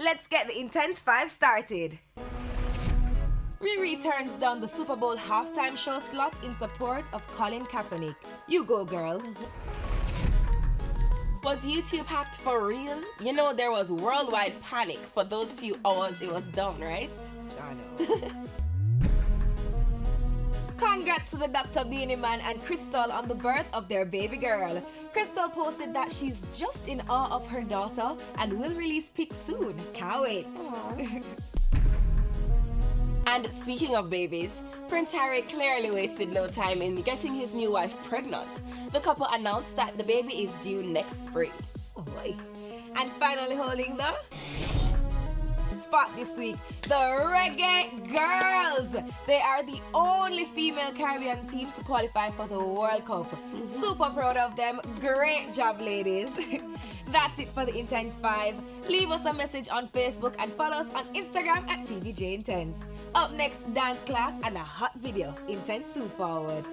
Let's get the Intense 5 started. Riri turns down the Super Bowl halftime show slot in support of Colin Kaepernick. You go, girl. Was YouTube hacked for real? You know, there was worldwide panic for those few hours it was down, right? I know. Congrats to the Dr. Beanie Man and Crystal on the birth of their baby girl. Crystal posted that she's just in awe of her daughter and will release pics soon. Can't wait. And speaking of babies, Prince Harry clearly wasted no time in getting his new wife pregnant. The couple announced that the baby is due next spring. Oh boy. And finally holding the spot this week, the Reggae Girls. They are the only female Caribbean team to qualify for the World Cup. Super proud of them. Great job, ladies. That's it for the Intense 5. Leave us a message on Facebook and follow us on Instagram at TVJ Intense. Up next, dance class and a hot video. Intense soon forward.